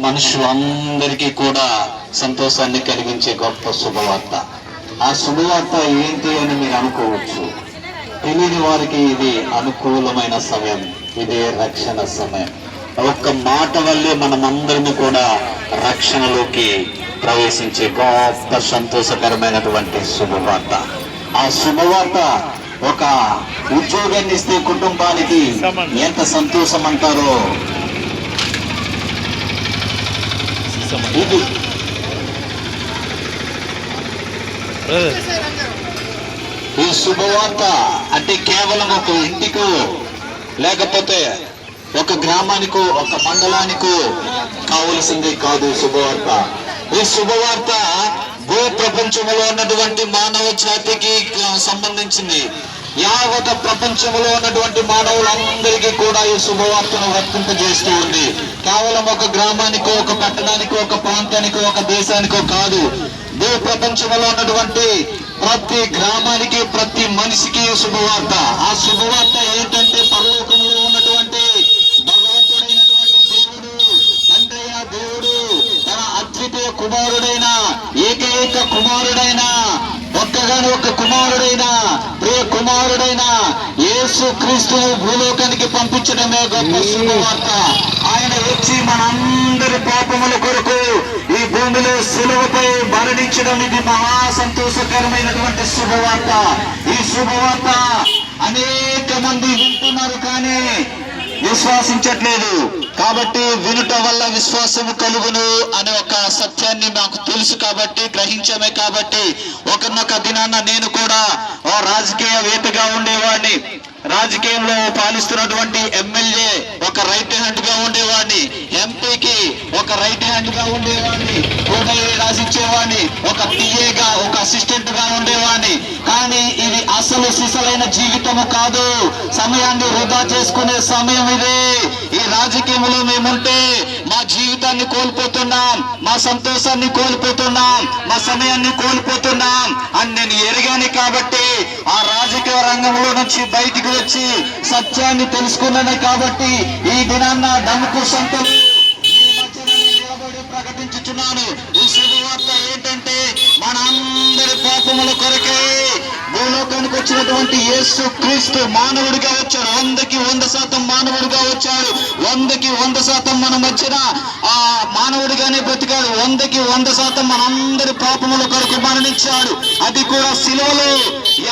మనుషులందరికీ కూడా సంతోషాన్ని కలిగించే గొప్ప శుభవార్త. ఆ శుభవార్త ఏంటి అని మీరు అనుకోవచ్చు. తెలియని వారికి ఇది అనుకూలమైన సమయం, ఇదే రక్షణ సమయం. ఒక్క మాట వల్లే మనమందరము కూడా రక్షణలోకి ప్రవేశించే గొప్ప సంతోషకరమైనటువంటి శుభవార్త. ఆ శుభవార్త ఒక ఉద్యోగాన్ని ఇస్తే కుటుంబానికి ఎంత సంతోషం అంటారో, ఇది ఈ శుభవార్త అంటే కేవలం ఒక ఇంటికో లేకపోతే ఒక గ్రామానికో ఒక మండలానికో కావలసిందే కాదు. శుభవార్త, ఈ శుభవార్త భూ ప్రపంచంలో ఉన్నటువంటి మానవ జాతికి సంబంధించింది. యావత ప్రపంచంలో ఉన్నటువంటి మానవులందరికీ కూడా ఈ శుభవార్తను వర్తింపజేస్తూ ఉంది. కేవలం ఒక గ్రామానికో ఒక పట్టణానికో ఒక ప్రాంతానికో ఒక దేశానికో కాదు, భూ ప్రపంచంలో ఉన్నటువంటి ప్రతి గ్రామానికి ప్రతి మనిషికి శుభవార్త. ఆ శుభవార్త ఏంటంటే పరలోకంలో ఉన్నటువంటి భగవంతుడైనటువంటి దేవుడు, తండ్రి అయిన దేవుడు తన అద్వితీయ కుమారుడైన ఏకైక కుమారుడైన ఒక్కగాని ఒక్క కుమారుడైన ప్రియ కుమారుడైన యేసు క్రీస్తు భూలోకానికి పంపించడమే గొప్ప శుభవార్త. ఆయన వచ్చి మనందరి పాపముల కొరకు ఈ భూమిలో శిలువపై మరణించడం, ఇది మహా సంతోషకరమైనటువంటి శుభవార్త. ఈ శుభవార్త అనేక మంది వింటున్నారు కానీ విశ్వాసించట్లేదు. కాబట్టి వినుట వల్ల విశ్వాసము కలుగును అనే ఒక సత్యాన్ని మాకు తెలుసు కాబట్టి, గ్రహించమే కాబట్టి ఒకనొక దినాన్న నేను కూడా రాజకీయవేత్తగా ఉండేవాడిని. రాజకీయంలో పాలిస్తున్నటువంటి ఎమ్మెల్యే ఒక రైట్ హ్యాండ్ గా ఉండేవాడిని, ఎంపీకి ఒక రైట్ హ్యాండ్ గా ఉండేవాడిని, కూడా రాసిచ్చేవాడిని, ఒక పిఏగా ఒక అసిస్టెంట్ గా ఉండేవాడిని. కానీ ఇది అసలు సిసలైన జీవితము కాదు. సమయాన్ని వృధా చేసుకునే సమయం ఇదే. ఈ రాజకీయంలో మేముంటే మా జీవితాన్ని కోల్పోతున్నాం, మా సంతోషాన్ని కోల్పోతున్నాం, మా సమయాన్ని కోల్పోతున్నాం అని నేను ఎరిగాను. కాబట్టి ఆ రాజకీయ రంగంలో నుంచి బయటికి వచ్చి సత్యాన్ని తెలుసుకున్నాను. కాబట్టి ఈ దినాన్న డమ్ముకు సంతలు నిలబడి ప్రకటించుచున్నాను. ఈ శుభవార్త ఏంటంటే మనందరి పాపముల కొరకే భూలోకానికి వచ్చినటువంటి యేసు క్రీస్తు మానవుడిగా వచ్చాడు. 100% మానవుడిగా వచ్చాడు. 100% మన మధ్యన ఆ మానవుడిగానే బ్రతికాడు. 100% మనందరి పాపముల కొరకు మరణించాడు. అది కూడా సిలువలో.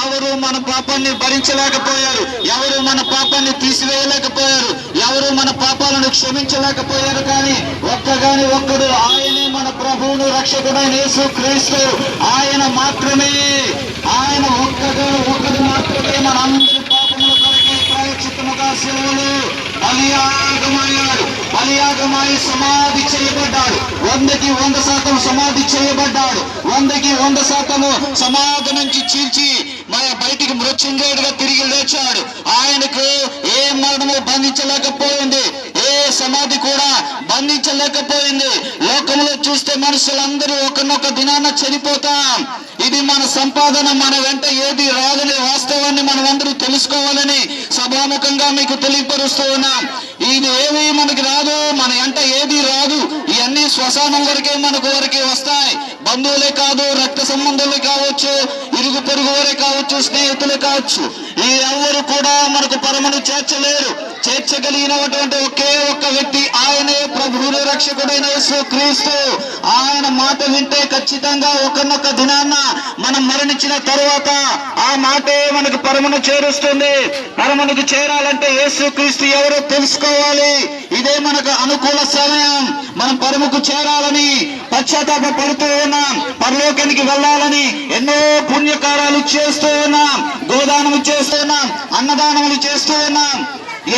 ఎవరు మన పాపాన్ని భరించలేకపోయారు, ఎవరు మన పాపాన్ని తీసివేయలేకపోయారు, ఎవరు మన పాపాలను క్షమించలేకపోయారు. కానీ ఒక్కడు ఆయనే మన ప్రభువును రక్షకుడైన యేసు క్రీస్తు. ఆయన మాత్రమే, ఆయన ఒక్కడు మాత్రమే మన అందరి పాపముల కొరకే ప్రాయశ్చిత్తముగా శిలువలో బలియాగమయ్యాడు. బలియాగమై సమాధి చేయబడ్డాడు. 100% సమాధి చేయబడ్డాడు. 100% సమాధి నుంచి చీల్చి బయటికి మృత్యుంజయుడిగా తిరిగి లేచాడు. ఆయనకు ఏ మరణము బంధించలేకపోయింది, ఏ సమాధి కూడా బంధించలేకపోయింది. లోకంలో చూస్తే మనుషులందరూ ఒకనొక దినాన చనిపోతాం. ఇది మన సంపాదన, మన వెంట ఏది రాదనే వాస్తవాన్ని మనం అందరూ తెలుసుకోవాలని సభాముఖంగా మీకు తెలియపరుస్తూ ఉన్నాం. ఇది ఏమీ మనకి రాదు, మన వెంట ఏది రాదు. ఇవన్నీ శ్మశానం వరకే మనకు వరకే వస్తాయి. బంధువులే కాదు, రక్త సంబంధులే కావచ్చు, ఇరుగు పొరుగు వారే కావచ్చు, స్నేహితులే కావచ్చు, ఈ ఎవరు కూడా మనకు పరమను చేర్చలేరు. చేర్చగలిగినటువంటి ఒకే ఒక్క వ్యక్తి ఆయనే ప్రభువును రక్షకుడైన యేసు క్రీస్తు. ఆయన మాట వింటే ఖచ్చితంగా ఒకనొక దినాన్న మనం మరణించిన తరువాత ఆ మాటే మనకు పరమను చేరుస్తుంది. పరమనుకు చేరాలంటే యేసు క్రీస్తు ఎవరో తెలుసుకోవాలి. ఇదే మనకు అనుకూల సమయం. మనం పరముకు చేరాలని పశ్చాత్తాప పడుతూ ఉన్నాం. పరలోకానికి వెళ్ళాలని ఎన్నో పుణ్యకారాలు చేస్తూ ఉన్నాం, గోదానము చేస్తూ ఉన్నాం, అన్నదానములు చేస్తూ ఉన్నాం.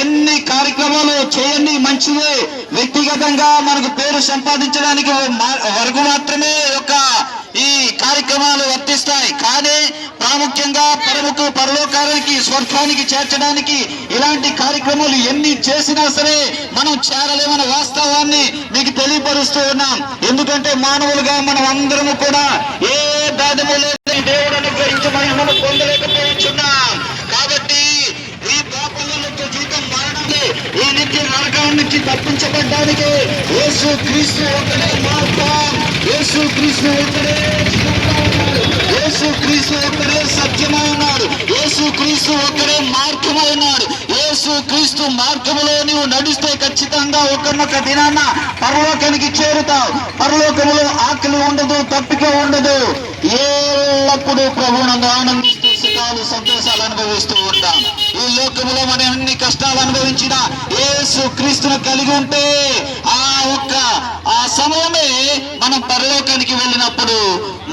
ఎన్ని కార్యక్రమాలు చేయండి, మంచిదే. వ్యక్తిగతంగా మనకు పేరు సంపాదించడానికి వరకు మాత్రమే ఈ కార్యక్రమాలు వర్తిస్తాయి. కానీ ప్రాముఖ్యంగా పరలోకానికి స్వర్గానికి చేర్చడానికి ఇలాంటి కార్యక్రమాలు ఎన్ని చేసినా సరే మనం చేరలేమన్న వాస్తవాన్ని మీకు తెలియపరుస్తూ ఉన్నాం. ఎందుకంటే మానవులుగా మనం అందరము కూడా ఏ దాదము లేని దేవుడు అనుగ్రహించి మనం పొందలేకపోతున్నాం. కాబట్టి ఈ పాపంలో జీవితం మారడానికి ఈ నిత్య నరకం నుంచి తప్పించబడ్డానికి యేసు క్రీస్తు ఒకడే మార్గం, యేసు క్రీస్తు ఒకడే యేసు క్రీస్తు ఒకడే సత్యమై ఉన్నాడు, యేసు క్రీస్తు ఒకడే మార్గమై ఉన్నాడు. యేసు క్రీస్తు మార్గములో నీవు నడిస్తే ఖచ్చితంగా ఒకనొక దినాన పరలోకానికి చేరుతావు. పరలోకములో ఆకలి ఉండదు, తప్పిక ఉండదు. ఎల్లప్పుడూ ప్రభువునందు ఆనందిస్తూ సుఖాలు సంతోషాలు అనుభవిస్తూ ఉంటాం. ఈ లోకములో మనం ఎన్ని కష్టాలు అనుభవించినా యేసు క్రీస్తును కలిగి ఉంటే ఆ సమయమే మనం పరలోకానికి వెళ్ళినప్పుడు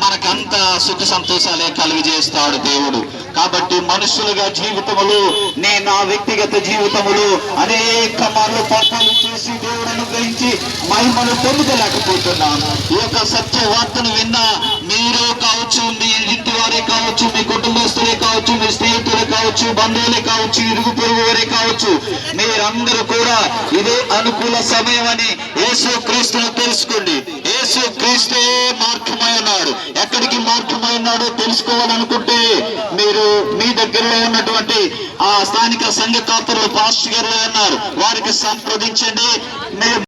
మనకంత సుఖ సంతోషాలే కలుగజేస్తాడు దేవుడు. కాబట్టి మనుషులుగా జీవితములు, నా వ్యక్తిగత జీవితములు అనేక మార్లు పాపాలు చేసి దేవుడు అనుగ్రహించి మహిమను పొందలేకపోతున్నాను. ఈ యొక్క సత్య వార్తను విన్నా మీరు కావచ్చు, మీ ఇంటి వారే కావచ్చు, మీ కుటుంబస్తులే కావచ్చు, మీ స్నేహితులే కావచ్చు, బంధువులే కావచ్చు, ఇరుగు పొరుగు వారే కావచ్చు, మీరందరూ కూడా ఇదే అనుకూల సమయం అని యేసు క్రీస్తును తెలుసుకోండి. యేసు క్రీస్తే మార్గమై ఉన్నాడు. ఎక్కడికి మార్గమై ఉన్నాడో తెలుసుకోవాలనుకుంటే మీరు మీ దగ్గరలో ఉన్నటువంటి ఆ స్థానిక సంఘ కాపరులు పాస్టర్ గారు ఉన్నారు, వారికి సంప్రదించండి.